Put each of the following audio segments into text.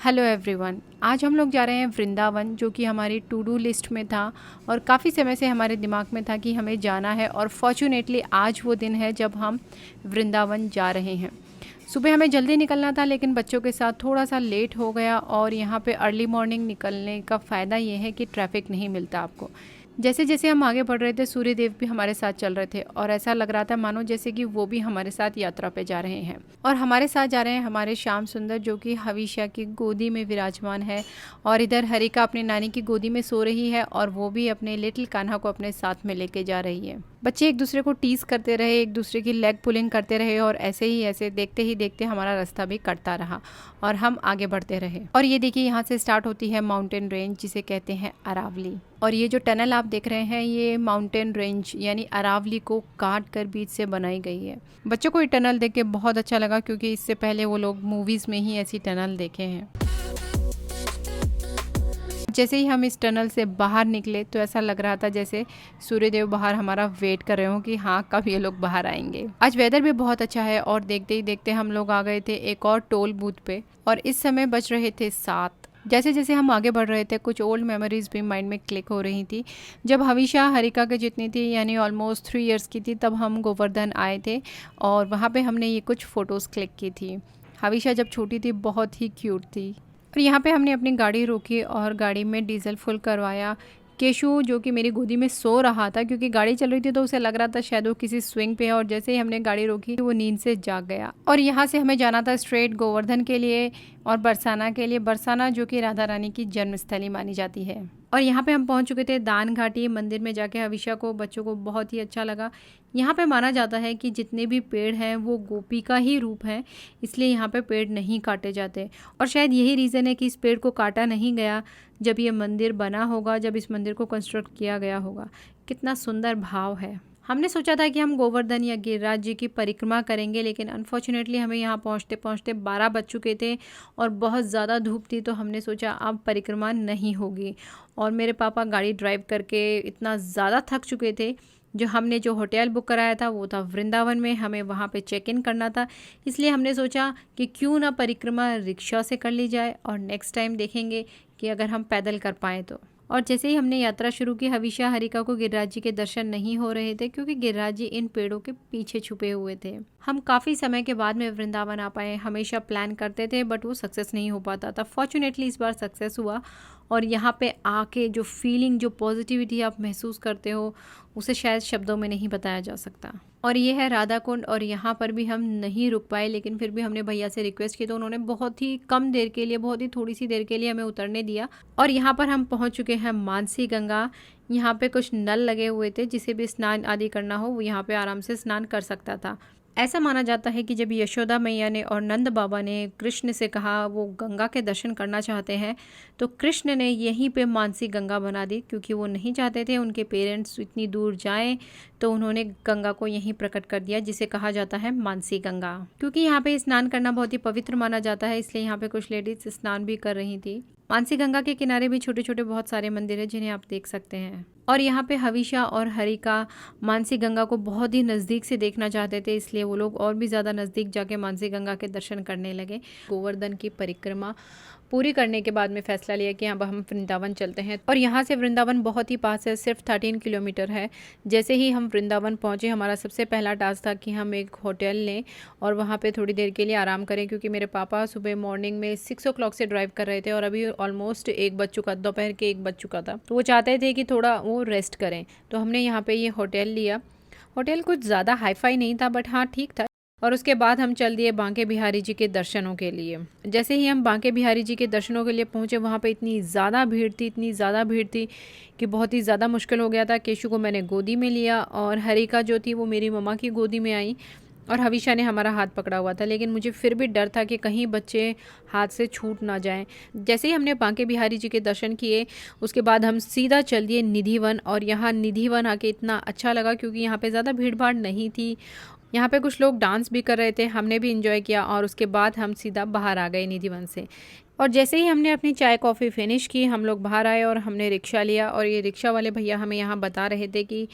Hello everyone, आज हम लोग जा रहे हैं वृंदावन, जो कि हमारी टू डू लिस्ट में था और काफ़ी समय से हमारे दिमाग में था कि हमें जाना है। और फॉर्चुनेटली आज वो दिन है जब हम वृंदावन जा रहे हैं। सुबह हमें जल्दी निकलना था, लेकिन बच्चों के साथ थोड़ा सा लेट हो गया। और यहाँ पे अर्ली मॉर्निंग निकलने का फ़ायदा ये है कि ट्रैफिक नहीं मिलता आपको। जैसे जैसे हम आगे बढ़ रहे थे, सूर्य देव भी हमारे साथ चल रहे थे और ऐसा लग रहा था मानो जैसे कि वो भी हमारे साथ यात्रा पे जा रहे हैं। और हमारे साथ जा रहे हैं हमारे श्याम सुंदर, जो कि हविष्या की गोदी में विराजमान है। और इधर हरिका अपनी नानी की गोदी में सो रही है और वो भी अपने लिटिल कान्हा को अपने साथ में लेके जा रही है। बच्चे एक दूसरे को टीज करते रहे, एक दूसरे की लेग पुलिंग करते रहे और ऐसे देखते ही देखते हमारा रास्ता भी कटता रहा और हम आगे बढ़ते रहे। और ये देखिए, यहाँ से स्टार्ट होती है माउंटेन रेंज, जिसे कहते हैं अरावली। और ये जो टनल आप देख रहे हैं, ये माउंटेन रेंज यानी अरावली को काट कर बीच से बनाई गई है। बच्चों को ये टनल देख के बहुत अच्छा लगा, क्योंकि इससे पहले वो लोग मूवीज़ में ही ऐसी टनल देखे हैं। जैसे ही हम इस टनल से बाहर निकले तो ऐसा लग रहा था जैसे सूर्यदेव बाहर हमारा वेट कर रहे हो कि हाँ, कब ये लोग बाहर आएंगे। आज वेदर भी बहुत अच्छा है और देखते ही देखते हम लोग आ गए थे एक और टोल बूथ पे और इस समय बज रहे थे 7। जैसे जैसे हम आगे बढ़ रहे थे, कुछ ओल्ड मेमोरीज भी माइंड में क्लिक हो रही थी। जब हविषा हरिका के जितनी थी, यानी ऑलमोस्ट 3 इयर्स की थी, तब हम गोवर्धन आए थे और वहाँ पे हमने ये कुछ फ़ोटोज़ क्लिक की थी। हविषा जब छोटी थी बहुत ही क्यूट थी। और यहाँ पे हमने अपनी गाड़ी रोकी और गाड़ी में डीजल फुल करवाया। केशु, जो कि मेरी गोदी में सो रहा था, क्योंकि गाड़ी चल रही थी तो उसे लग रहा था शायद वो किसी स्विंग पे है, और जैसे ही हमने गाड़ी रोकी वो नींद से जाग गया। और यहाँ से हमें जाना था स्ट्रेट गोवर्धन के लिए और बरसाना के लिए। बरसाना जो कि राधा रानी की जन्मस्थली मानी जाती है। और यहाँ पे हम पहुँच चुके थे दान घाटी मंदिर में। जाके हविषा को, बच्चों को बहुत ही अच्छा लगा। यहाँ पे माना जाता है कि जितने भी पेड़ हैं वो गोपी का ही रूप है, इसलिए यहाँ पे पेड़ नहीं काटे जाते। और शायद यही रीज़न है कि इस पेड़ को काटा नहीं गया। जब ये मंदिर बना होगा, जब इस मंदिर को कंस्ट्रक्ट किया गया होगा, कितना सुंदर भाव है। हमने सोचा था कि हम गोवर्धन या गिरिराज जी की परिक्रमा करेंगे, लेकिन अनफॉर्चुनेटली हमें यहाँ पहुँचते पहुँचते 12 बज चुके थे और बहुत ज़्यादा धूप थी। तो हमने सोचा अब परिक्रमा नहीं होगी। और मेरे पापा गाड़ी ड्राइव करके इतना ज़्यादा थक चुके थे। हमने जो होटल बुक कराया था वो था वृंदावन में, हमें वहाँ पे चेक इन करना था। इसलिए हमने सोचा कि क्यों ना परिक्रमा रिक्शा से कर ली जाए और नेक्स्ट टाइम देखेंगे कि अगर हम पैदल कर पाएँ तो। और जैसे ही हमने यात्रा शुरू की, हविषा हरिका को गिरिराज जी के दर्शन नहीं हो रहे थे, क्योंकि गिरिराज जी इन पेड़ों के पीछे छुपे हुए थे। हम काफ़ी समय के बाद में वृंदावन आ पाए। हमेशा प्लान करते थे बट वो सक्सेस नहीं हो पाता था। फॉर्चुनेटली इस बार सक्सेस हुआ। और यहाँ पे आके जो फीलिंग, जो पॉजिटिविटी आप महसूस करते हो, उसे शायद शब्दों में नहीं बताया जा सकता। और ये है राधा कुंड। और यहाँ पर भी हम नहीं रुक पाए, लेकिन फिर भी हमने भैया से रिक्वेस्ट की तो उन्होंने बहुत ही कम देर के लिए, बहुत ही थोड़ी सी देर के लिए हमें उतरने दिया। और यहाँ पर हम पहुँच चुके हैं मानसी गंगा। यहाँ पे कुछ नल लगे हुए थे, जिसे भी स्नान आदि करना हो वो यहाँ पे आराम से स्नान कर सकता था। ऐसा माना जाता है कि जब यशोदा मैया ने और नंद बाबा ने कृष्ण से कहा वो गंगा के दर्शन करना चाहते हैं, तो कृष्ण ने यहीं पे मानसी गंगा बना दी, क्योंकि वो नहीं चाहते थे उनके पेरेंट्स इतनी दूर जाएं। तो उन्होंने गंगा को यहीं प्रकट कर दिया, जिसे कहा जाता है मानसी गंगा। क्योंकि यहाँ पे स्नान करना बहुत ही पवित्र माना जाता है, इसलिए यहाँ पे कुछ लेडीज स्नान भी कर रही थी। मानसी गंगा के किनारे भी छोटे छोटे बहुत सारे मंदिर हैं जिन्हें आप देख सकते हैं। और यहाँ पे हविषा और हरिका मानसी गंगा को बहुत ही नज़दीक से देखना चाहते थे, इसलिए वो लोग और भी ज़्यादा नज़दीक जाके मानसी गंगा के दर्शन करने लगे। गोवर्धन की परिक्रमा पूरी करने के बाद में फैसला लिया कि अब हम वृंदावन चलते हैं। और यहाँ से वृंदावन बहुत ही पास है, सिर्फ 13 किलोमीटर है। जैसे ही हम वृंदावन पहुँचे, हमारा सबसे पहला टास्क था कि हम एक होटल लें और वहाँ पे थोड़ी देर के लिए आराम करें, क्योंकि मेरे पापा सुबह मॉर्निंग में 6 o'clock से ड्राइव कर रहे थे और अभी ऑलमोस्ट 1 बज चुका, दोपहर के 1 बज चुका था। तो वो चाहते थे कि थोड़ा वो रेस्ट करें। तो हमने यहाँ पे ये होटल लिया। होटल कुछ ज़्यादा हाईफाई नहीं था, बट हाँ ठीक था। और उसके बाद हम चल दिए बांके बिहारी जी के दर्शनों के लिए। जैसे ही हम बांके बिहारी जी के दर्शनों के लिए पहुँचे, वहाँ पे इतनी ज़्यादा भीड़ थी कि बहुत ही ज़्यादा मुश्किल हो गया था। केशु को मैंने गोदी में लिया और हरिका जो थी वो मेरी मम्मा की गोदी में आई और हविषा ने हमारा हाथ पकड़ा हुआ था, लेकिन मुझे फिर भी डर था कि कहीं बच्चे हाथ से छूट ना जाएं। जैसे ही हमने बांके बिहारी जी के दर्शन किए, उसके बाद हम सीधा चल दिए निधिवन। और यहाँ निधिवन आके इतना अच्छा लगा, क्योंकि यहाँ पे ज़्यादा भीड़ भाड़ नहीं थी। यहाँ पे कुछ लोग डांस भी कर रहे थे, हमने भी इंजॉय किया। और उसके बाद हम सीधा बाहर आ गए निधिवन से। और जैसे ही हमने अपनी चाय कॉफ़ी फिनिश की, हम लोग बाहर आए और हमने रिक्शा लिया। और ये रिक्शा वाले भैया हमें यहाँ बता रहे थे कि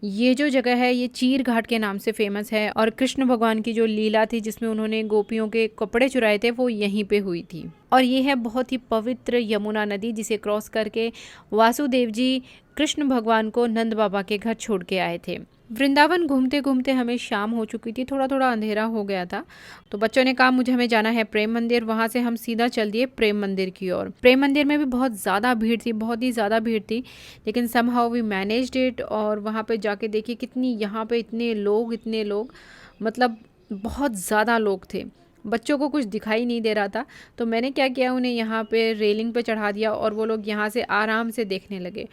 ये जो जगह है ये चीर घाट के नाम से फेमस है और कृष्ण भगवान की जो लीला थी जिसमें उन्होंने गोपियों के कपड़े चुराए थे वो यहीं पे हुई थी। और ये है बहुत ही पवित्र यमुना नदी, जिसे क्रॉस करके वासुदेव जी कृष्ण भगवान को नंद बाबा के घर छोड़ के आए थे। वृंदावन घूमते घूमते हमें शाम हो चुकी थी, थोड़ा थोड़ा अंधेरा हो गया था, तो बच्चों ने कहा मुझे हमें जाना है प्रेम मंदिर। वहाँ से हम सीधा चल दिए प्रेम मंदिर की ओर। प्रेम मंदिर में भी बहुत ज़्यादा भीड़ थी, बहुत ही ज़्यादा भीड़ थी, लेकिन समहाउ वी मैनेज्ड इट। और वहाँ पे जाके देखिए कितनी, यहाँ पे इतने लोग, मतलब बहुत ज़्यादा लोग थे। बच्चों को कुछ दिखाई नहीं दे रहा था, तो मैंने क्या किया, उन्हें यहाँ पे रेलिंग पे चढ़ा दिया और वो लोग यहाँ से आराम से देखने लगे।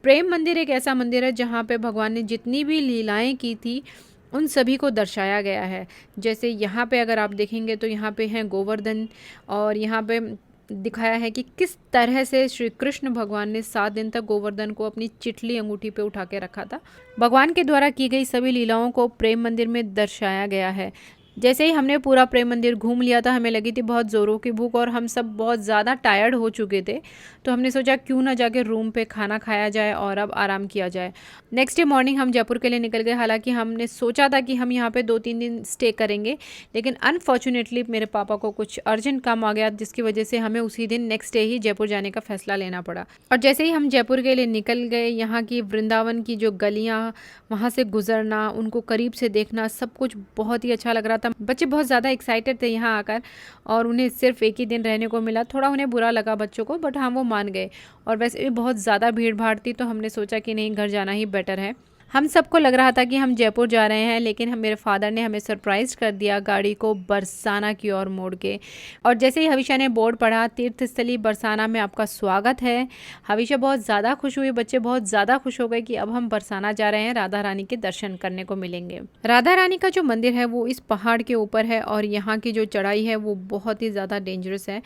प्रेम मंदिर एक ऐसा मंदिर है जहाँ पे भगवान ने जितनी भी लीलाएं की थी उन सभी को दर्शाया गया है। जैसे यहाँ पे अगर आप देखेंगे तो यहाँ पे हैं गोवर्धन, और यहाँ पे दिखाया है कि किस तरह से श्री कृष्ण भगवान ने 7 दिन तक गोवर्धन को अपनी चिटली अंगूठी पे उठा के रखा था। भगवान के द्वारा की गई सभी लीलाओं को प्रेम मंदिर में दर्शाया गया है। जैसे ही हमने पूरा प्रेम मंदिर घूम लिया था, हमें लगी थी बहुत ज़ोरों की भूख और हम सब बहुत ज़्यादा टायर्ड हो चुके थे, तो हमने सोचा क्यों ना जाके रूम पे खाना खाया जाए और अब आराम किया जाए। नेक्स्ट डे मॉर्निंग हम जयपुर के लिए निकल गए। हालांकि हमने सोचा था कि हम यहाँ पे 2-3 दिन स्टे करेंगे, लेकिन अनफॉर्चुनेटली मेरे पापा को कुछ अर्जेंट काम आ गया, जिसकी वजह से हमें उसी दिन नेक्स्ट डे ही जयपुर जाने का फैसला लेना पड़ा। और जैसे ही हम जयपुर के लिए निकल गए, यहाँ की वृंदावन की जो गलियाँ, वहाँ से गुजरना, उनको करीब से देखना, सब कुछ बहुत ही अच्छा लग रहा था। बच्चे बहुत ज़्यादा एक्साइटेड थे यहाँ आकर, और उन्हें सिर्फ एक ही दिन रहने को मिला। थोड़ा उन्हें बुरा लगा बच्चों को, बट हाँ वो मान गए। और वैसे भी बहुत ज़्यादा भीड़ भाड़ थी, तो हमने सोचा कि नहीं, घर जाना ही बेटर है। हम सबको लग रहा था कि हम जयपुर जा रहे हैं, लेकिन मेरे फादर ने हमें सरप्राइज कर दिया गाड़ी को बरसाना की ओर मोड़ के। और जैसे ही हविशा ने बोर्ड पढ़ा, तीर्थस्थली बरसाना में आपका स्वागत है, हविशा बहुत ज़्यादा खुश हुई, बच्चे बहुत ज़्यादा खुश हो गए कि अब हम बरसाना जा रहे हैं, राधा रानी के दर्शन करने को मिलेंगे। राधा रानी का जो मंदिर है वो इस पहाड़ के ऊपर है, और यहाँ की जो चढ़ाई है वो बहुत ही ज़्यादा डेंजरस है।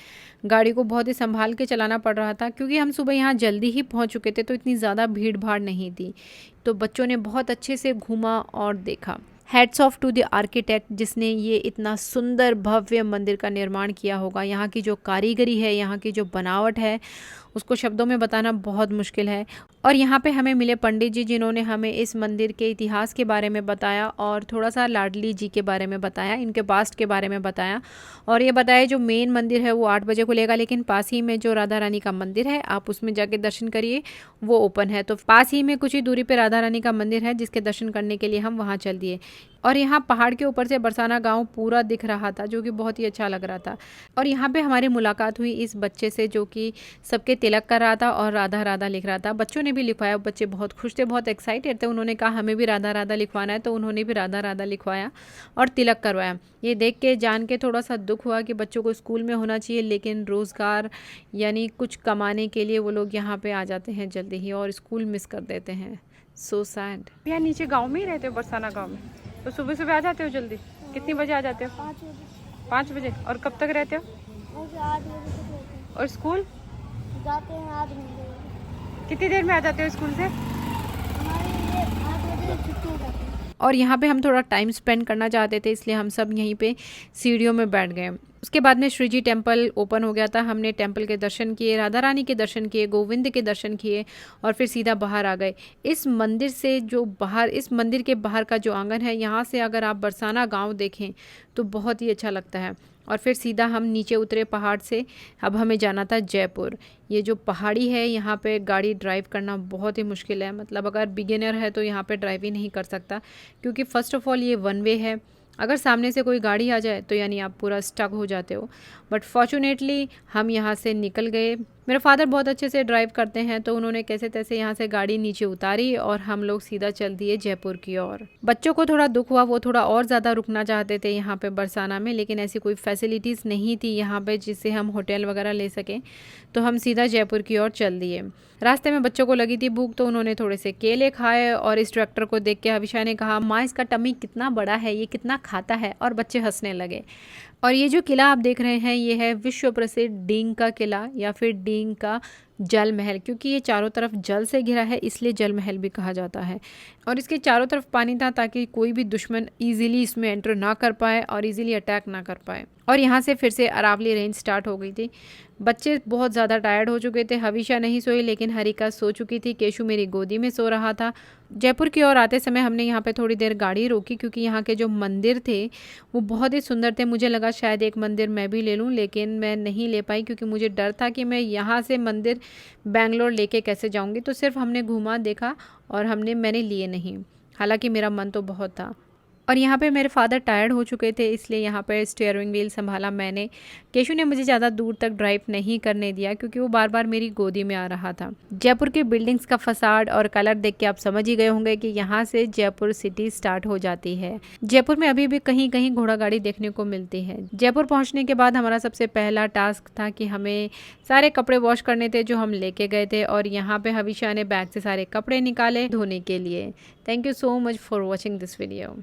गाड़ी को बहुत ही संभाल के चलाना पड़ रहा था, क्योंकि हम सुबह यहाँ जल्दी ही पहुँच चुके थे, तो इतनी ज़्यादा भीड़ भाड़ नहीं थी। तो बच्चों ने बहुत अच्छे से घूमा और देखा। Hats off to the architect, जिसने ये इतना सुंदर भव्य मंदिर का निर्माण किया होगा। यहाँ की जो कारीगरी है, यहाँ की जो बनावट है, उसको शब्दों में बताना बहुत मुश्किल है। और यहाँ पे हमें मिले पंडित जी, जिन्होंने हमें इस मंदिर के इतिहास के बारे में बताया और थोड़ा सा लाडली जी के बारे में बताया, इनके पास्ट के बारे में बताया। और ये बताया जो मेन मंदिर है वो 8 बजे खुलेगा, लेकिन पास ही में जो राधा रानी का मंदिर है आप उसमें जाके दर्शन करिए, वो ओपन है। तो पास ही में कुछ ही दूरी पे राधा रानी का मंदिर है, जिसके दर्शन करने के लिए हम वहाँ चल दिए। और यहाँ पहाड़ के ऊपर से बरसाना गांव पूरा दिख रहा था, जो कि बहुत ही अच्छा लग रहा था। और यहाँ पे हमारी मुलाकात हुई इस बच्चे से, जो कि सबके तिलक कर रहा था और राधा राधा लिख रहा था। बच्चों ने भी लिखवाया, बच्चे बहुत खुश थे, बहुत एक्साइटेड थे। उन्होंने कहा हमें भी राधा राधा लिखवाना है, तो उन्होंने भी राधा राधा लिखवाया और तिलक करवाया। ये देख के जान के थोड़ा सा दुख हुआ कि बच्चों को स्कूल में होना चाहिए, लेकिन रोज़गार यानी कुछ कमाने के लिए वो लोग यहाँ पे आ जाते हैं जल्दी ही और स्कूल मिस कर देते हैं। So sad. यहाँ नीचे गाँव में ही रहते हो, बरसाना गाँव में? तो सुबह सुबह आ जाते हो जल्दी? कितनी बजे आ जाते हो? 5 बजे। और कब तक रहते हो? 8 बजे तक रहते हैं। और स्कूल जाते हैं 8 घंटे। कितनी देर में आ जाते हो स्कूल से? हमारे लिए 8 बजे छुट्टी हो जाती है। और यहाँ पे हम थोड़ा टाइम स्पेंड करना चाहते थे, इसलिए हम सब यहीं पे सीढ़ियों में बैठ गए। उसके बाद में श्री जी टेम्पल ओपन हो गया था। हमने टेम्पल के दर्शन किए, राधा रानी के दर्शन किए, गोविंद के दर्शन किए और फिर सीधा बाहर आ गए। इस मंदिर से जो बाहर, इस मंदिर के बाहर का जो आंगन है, यहाँ से अगर आप बरसाना गांव देखें तो बहुत ही अच्छा लगता है। और फिर सीधा हम नीचे उतरे पहाड़ से। अब हमें जाना था जयपुर। ये जो पहाड़ी है, यहाँ पे गाड़ी ड्राइव करना बहुत ही मुश्किल है। मतलब अगर बिगिनर है तो यहाँ पे ड्राइव ही नहीं कर सकता, क्योंकि फ़र्स्ट ऑफ ऑल ये 1 वे है। अगर सामने से कोई गाड़ी आ जाए तो यानी आप पूरा स्टक हो जाते हो। बट फॉर्चुनेटली हम यहाँ से निकल गए। मेरे फादर बहुत अच्छे से ड्राइव करते हैं, तो उन्होंने कैसे तैसे यहाँ से गाड़ी नीचे उतारी और हम लोग सीधा चल दिए जयपुर की ओर। बच्चों को थोड़ा दुख हुआ, वो थोड़ा और ज़्यादा रुकना चाहते थे यहाँ पे बरसाना में, लेकिन ऐसी कोई फैसिलिटीज़ नहीं थी यहाँ पे जिससे हम होटल वगैरह ले सकें, तो हम सीधा जयपुर की ओर चल दिए। रास्ते में बच्चों को लगी थी भूख, तो उन्होंने थोड़े से केले खाए और इस ट्रैक्टर को देख के हविशा ने कहा, माँ इसका टमी कितना बड़ा है, ये कितना खाता है, और बच्चे हंसने लगे। और ये जो किला आप देख रहे हैं, ये है विश्व प्रसिद्ध डींग का किला या फिर डींग का जल महल, क्योंकि ये चारों तरफ जल से घिरा है, इसलिए जल महल भी कहा जाता है। और इसके चारों तरफ पानी था, ताकि कोई भी दुश्मन इजीली इसमें एंटर ना कर पाए और इजीली अटैक ना कर पाए। और यहाँ से फिर से अरावली रेंज स्टार्ट हो गई थी। बच्चे बहुत ज़्यादा टायर्ड हो चुके थे। हविशा नहीं सोई, लेकिन हरिका सो चुकी थी। केशु मेरी गोदी में सो रहा था। जयपुर की ओर आते समय हमने यहाँ पे थोड़ी देर गाड़ी रोकी क्योंकि यहाँ के जो मंदिर थे वो बहुत ही सुंदर थे। मुझे लगा शायद एक मंदिर मैं भी ले लूँ, लेकिन मैं नहीं ले पाई क्योंकि मुझे डर था कि मैं यहाँ से मंदिर बेंगलोर लेके कैसे जाऊँगी। तो सिर्फ हमने घूमा, देखा और मैंने लिए नहीं, हालांकि मेरा मन तो बहुत था। और यहाँ पे मेरे फादर टायर्ड हो चुके थे, इसलिए यहाँ पर स्टीयरिंग व्हील संभाला मैंने। केशु ने मुझे ज़्यादा दूर तक ड्राइव नहीं करने दिया क्योंकि वो बार बार मेरी गोदी में आ रहा था। जयपुर की बिल्डिंग्स का फसाड और कलर देख के आप समझ ही गए होंगे कि यहाँ से जयपुर सिटी स्टार्ट हो जाती है। जयपुर में अभी भी कहीं कहीं घोड़ा गाड़ी देखने को मिलती है। जयपुर पहुँचने के बाद हमारा सबसे पहला टास्क था कि हमें सारे कपड़े वॉश करने थे जो हम लेके गए थे, और यहाँ पे हविशा ने बैग से सारे कपड़े निकाले धोने के लिए। Thank you so much for watching this video.